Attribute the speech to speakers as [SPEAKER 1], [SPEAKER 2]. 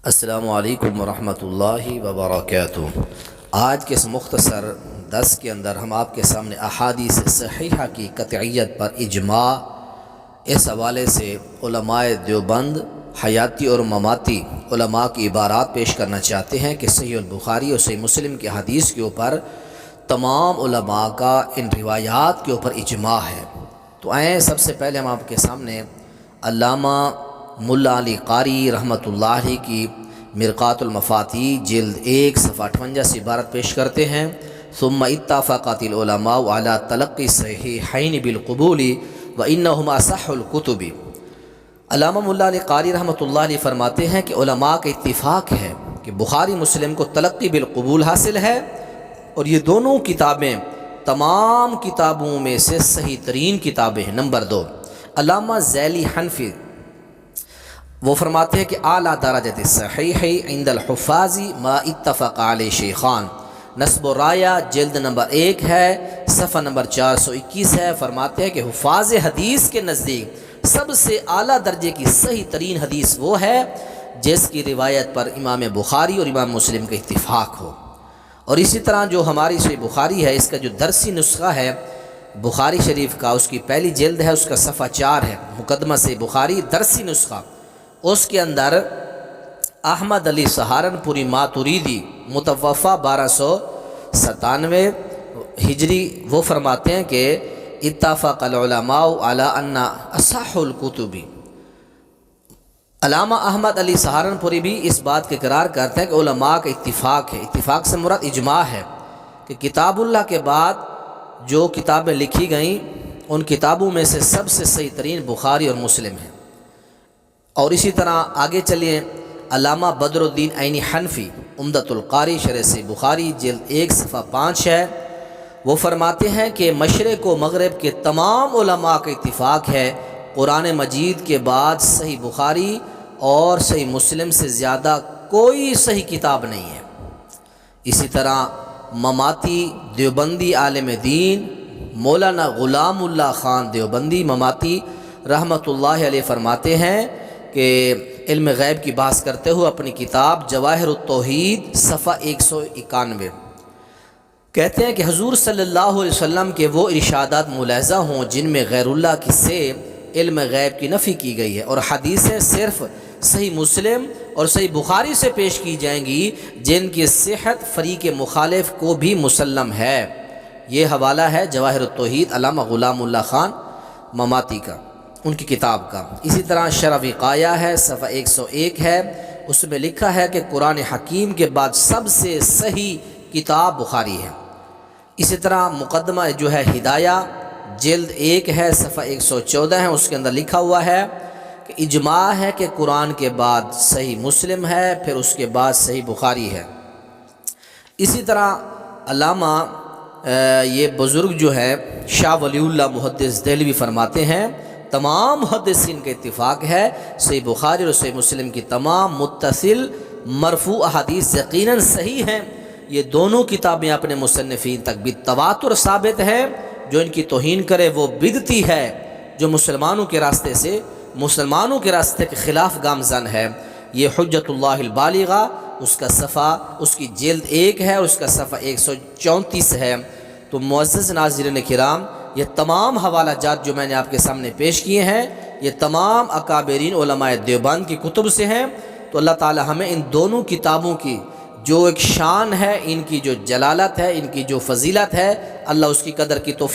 [SPEAKER 1] السلام علیکم ورحمۃ اللہ وبرکاتہ۔ آج کے اس مختصر درس کے اندر ہم آپ کے سامنے احادیث صحیحہ کی قطعیت پر اجماع اس حوالے سے علماء دیوبند حیاتی اور مماتی علماء کی عبارات پیش کرنا چاہتے ہیں کہ صحیح البخاری اور صحیح مسلم کی حدیث کے اوپر تمام علماء کا ان روایات کے اوپر اجماع ہے۔ تو آئیں سب سے پہلے ہم آپ کے سامنے علامہ ملا علی قاری رحمۃ اللہ علیہ کی مرقات المفاتیح جلد 1 صفحہ 58 سے عبارت پیش کرتے ہیں۔ ثم اتفقت العلماء على تلقی صحیحین بالقبول وانہما اصح الکتب۔ علامہ ملا علی قاری رحمۃ اللہ علیہ فرماتے ہیں کہ علماء کا اتفاق ہے کہ بخاری مسلم کو تلقی بالقبول حاصل ہے، اور یہ دونوں کتابیں تمام کتابوں میں سے صحیح ترین کتابیں ہیں۔ نمبر 2، علامہ ذیلی حنفی وہ فرماتے ہیں کہ اعلیٰ درجۃ صحیح عند الحفاظ ما اتفق علیہ شیخان، نصب و رایہ جلد نمبر 1 ہے، صفحہ نمبر 421 ہے۔ فرماتے ہیں کہ حفاظ حدیث کے نزدیک سب سے اعلیٰ درجے کی صحیح ترین حدیث وہ ہے جس کی روایت پر امام بخاری اور امام مسلم کا اتفاق ہو۔ اور اسی طرح جو ہماری صحیح بخاری ہے، اس کا جو درسی نسخہ ہے بخاری شریف کا، اس کی پہلی جلد ہے، اس کا صفحہ 4 ہے، مقدمہ سے بخاری درسی نسخہ، اس کے اندر احمد علی سہارنپوری ماتوریدی متوفہ 1297 ہجری وہ فرماتے ہیں کہ اتفق العلماء علی ان اصح الکتب۔ علامہ احمد علی سہارنپوری بھی اس بات کے اقرار کرتے ہیں کہ علماء کا اتفاق ہے، اتفاق سے مراد اجماع ہے کہ کتاب اللہ کے بعد جو کتابیں لکھی گئیں ان کتابوں میں سے سب سے صحیح ترین بخاری اور مسلم ہیں۔ اور اسی طرح آگے چلیے، علامہ بدر الدین عینی حنفی عمدۃ القاری شرح صحیح بخاری جلد 1 صفحہ 5 ہے، وہ فرماتے ہیں کہ مشرق و مغرب کے تمام علماء کا اتفاق ہے قرآن مجید کے بعد صحیح بخاری اور صحیح مسلم سے زیادہ کوئی صحیح کتاب نہیں ہے۔ اسی طرح مماتی دیوبندی عالم دین مولانا غلام اللہ خان دیوبندی مماتی رحمۃ اللہ علیہ فرماتے ہیں کہ علم غیب کی بحث کرتے ہوئے اپنی کتاب جواہر التوحید صفحہ 191 کہتے ہیں کہ حضور صلی اللہ علیہ وسلم کے وہ ارشادات ملاحظہ ہوں جن میں غیر اللہ کی سے علم غیب کی نفی کی گئی ہے، اور حدیثیں صرف صحیح مسلم اور صحیح بخاری سے پیش کی جائیں گی جن کی صحت فریق مخالف کو بھی مسلم ہے۔ یہ حوالہ ہے جواہر التوحید علامہ غلام اللہ خان مماتی کا، ان کی کتاب کا۔ اسی طرح شرح وقایہ ہے، صفحہ 101 ہے، اس میں لکھا ہے کہ قرآن حکیم کے بعد سب سے صحیح کتاب بخاری ہے۔ اسی طرح مقدمہ جو ہے ہدایہ جلد 1 ہے، صفحہ 114 ہے، اس کے اندر لکھا ہوا ہے کہ اجماع ہے کہ قرآن کے بعد صحیح مسلم ہے، پھر اس کے بعد صحیح بخاری ہے۔ اسی طرح علامہ یہ بزرگ جو ہے شاہ ولی اللہ محدث دہلوی فرماتے ہیں تمام محدثین کا اتفاق ہے صحیح بخاری اور صحیح مسلم کی تمام متصل مرفوع احادیث یقیناً صحیح ہیں۔ یہ دونوں کتابیں اپنے مصنفین تک بالتواتر ثابت ہیں، جو ان کی توہین کرے وہ بدعتی ہے، جو مسلمانوں کے راستے کے خلاف گامزن ہے۔ یہ حجت اللہ البالغہ اس کا صفحہ اس کی جلد 1 ہے، اس کا صفحہ 134 ہے۔ تو معزز ناظرین کرام، یہ تمام حوالہ جات جو میں نے آپ کے سامنے پیش کیے ہیں یہ تمام اکابرین علماء دیوبند کی کتب سے ہیں۔ تو اللہ تعالی ہمیں ان دونوں کتابوں کی جو ایک شان ہے، ان کی جو جلالت ہے، ان کی جو فضیلت ہے، اللہ اس کی قدر کی توفیق